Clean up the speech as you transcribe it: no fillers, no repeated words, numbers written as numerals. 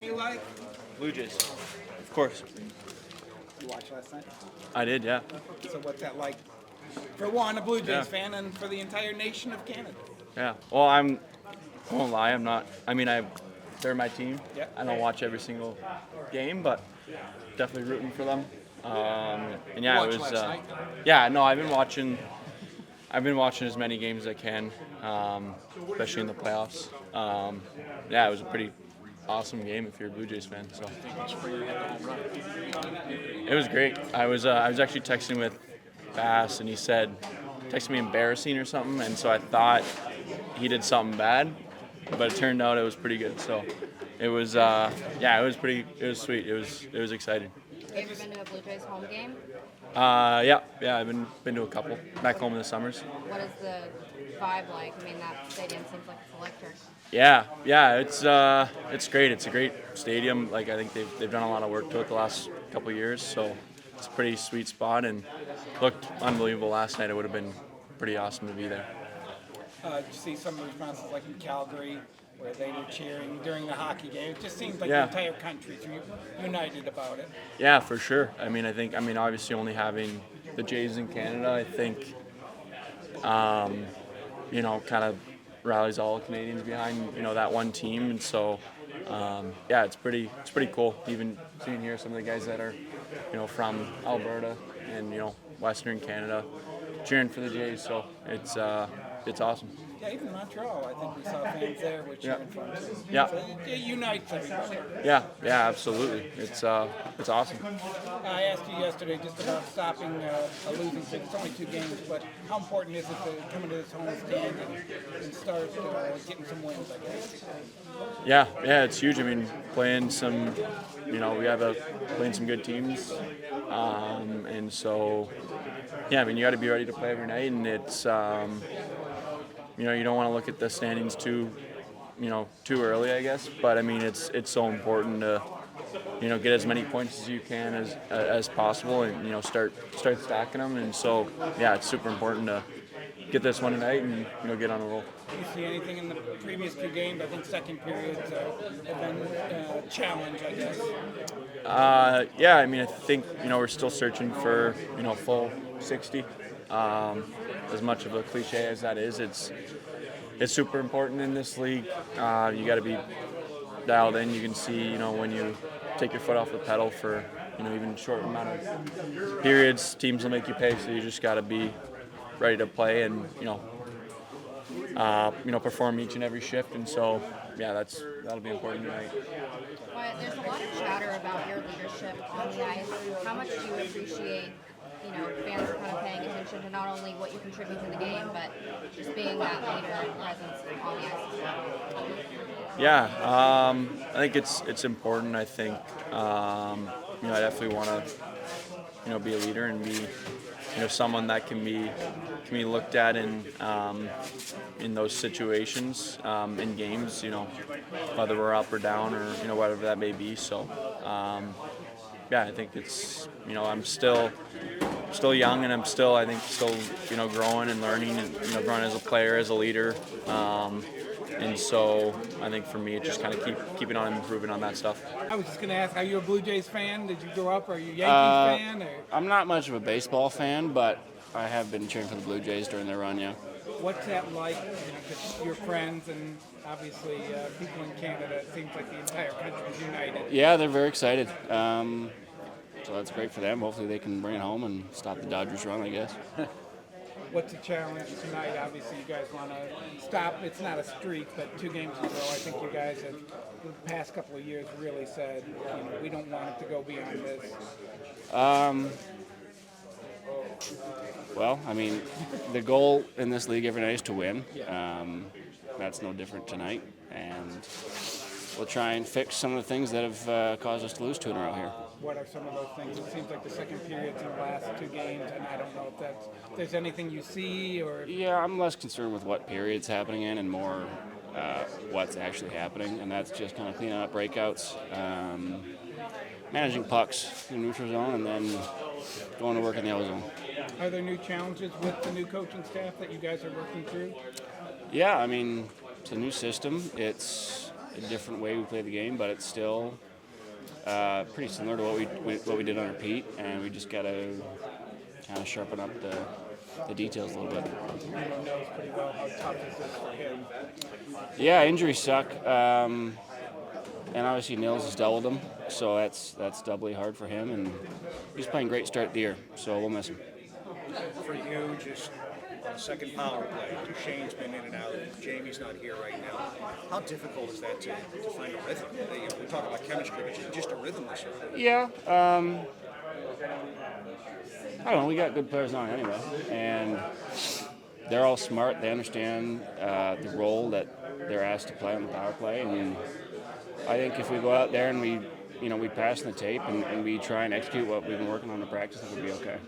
You like? Blue Jays, of course. You watched last night? I did, yeah. So what's that like for one, a Blue Jays Yeah. fan, and for the entire nation of Canada? Yeah. Well, I won't lie, I'm not. They're my team. Yeah. I don't watch every single game, but definitely rooting for them. And yeah, Watched it was. last night? Yeah, no, I've been watching. I've been watching as many games as I can, especially in the playoffs. Yeah, it was a pretty awesome game if you're a Blue Jays fan. So it was great. I was actually texting with Bass, and he said, texted me embarrassing or something, and so I thought he did something bad, but it turned out it was pretty good. So it was, yeah, it was pretty. It was sweet. It was exciting. Have you ever been to a Blue Jays home game? Yeah, I've been to a couple back home in the summers. What is the vibe like? I mean, that stadium seems like it's electric. Yeah, it's great. It's a great stadium. Like I think they've done a lot of work to it the last couple of years, so it's a pretty sweet spot and looked unbelievable last night. It would have been pretty awesome to be there. Did you see some of the responses like in Calgary where they were cheering during the hockey game? It just seems like Yeah. the entire country's united about it. Yeah, for sure. I mean, obviously only having the Jays in Canada, I think, kind of rallies all Canadians behind, that one team. And so, yeah, it's pretty cool. Even seeing here some of the guys that are, from Alberta and, Western Canada cheering for the Jays. So it's awesome. Yeah, even Montreal, I think we saw fans there with cheering for them. Yeah. So it unites everybody. Yeah, absolutely. It's awesome. I asked you yesterday just about stopping a losing streak. It's only 2 games, but how important is it to come into this home stand and start getting some wins, I guess? Yeah, it's huge. I mean, playing some, playing some good teams, and so, yeah, I mean, you got to be ready to play every night, and it's, you don't want to look at the standings too early, I guess. But I mean, it's so important to, get as many points as you can as possible, and start stacking them. And so, yeah, it's super important to get this one tonight and get on a roll. Do you see anything in the previous 2 games? I think second periods have been a challenge, I guess. Yeah, I mean, I think we're still searching for full 60. As much of a cliche as that is, it's super important in this league. You got to be dialed in. You can see when you take your foot off the pedal for even a short amount of periods, teams will make you pay. So you just got to be ready to play and perform each and every shift. And so yeah, that'll be important tonight. Wyatt, there's a lot of chatter about your leadership on the ice. How much do you appreciate, fans are kind of paying attention to not only what you contribute to the game, but just being that leader and presence on the ice as well? Yeah, I think it's important. I think I definitely want to be a leader and be someone that can be looked at in those situations in games. Whether we're up or down or whatever that may be. So yeah, I think it's I'm still young, and I'm still growing and learning and growing as a player, as a leader. And so I think for me, it just kind of keeping on and improving on that stuff. I was just going to ask, are you a Blue Jays fan? Did you grow up? Are you a Yankees fan? Or? I'm not much of a baseball fan, but I have been cheering for the Blue Jays during their run, yeah. What's that like? Because your friends and obviously people in Canada, it seems like the entire country is united. Yeah, they're very excited. So that's great for them. Hopefully they can bring it home and stop the Dodgers run, I guess. What's the challenge tonight? Obviously, you guys want to stop. It's not a streak, but 2 games in a row. I think you guys have, the past couple of years, really said, we don't want it to go beyond this. Well, I mean, the goal in this league every night is to win. That's no different tonight. And we'll try and fix some of the things that have caused us to lose 2 in a row here. What are some of those things? It seems like the second periods in the last 2 games, and I don't know if there's anything you see or. Yeah, I'm less concerned with what period's happening in and more what's actually happening, and that's just kind of cleaning up breakouts, managing pucks in the neutral zone, and then going to work in the yellow zone. Are there new challenges with the new coaching staff that you guys are working through? Yeah, I mean, it's a new system. It's a different way we play the game, but it's still pretty similar to what we did under Pete, and we just got to kind of sharpen up the details a little bit. Everyone knows pretty well how tough this is for him. Yeah, injuries suck, and obviously Nils has doubled him, so that's doubly hard for him, and he's playing great start of the year, so we'll miss him. For you, just on the second power play, Duchesne's been in and out, Jamie's not here right now. How difficult is that to find a rhythm? We talk about chemistry, but just a rhythm this year. Yeah, I don't know, we got good players on anyway, and they're all smart. They understand the role that they're asked to play on the power play, and I think if we go out there and we pass in the tape and we try and execute what we've been working on in practice, it would be okay.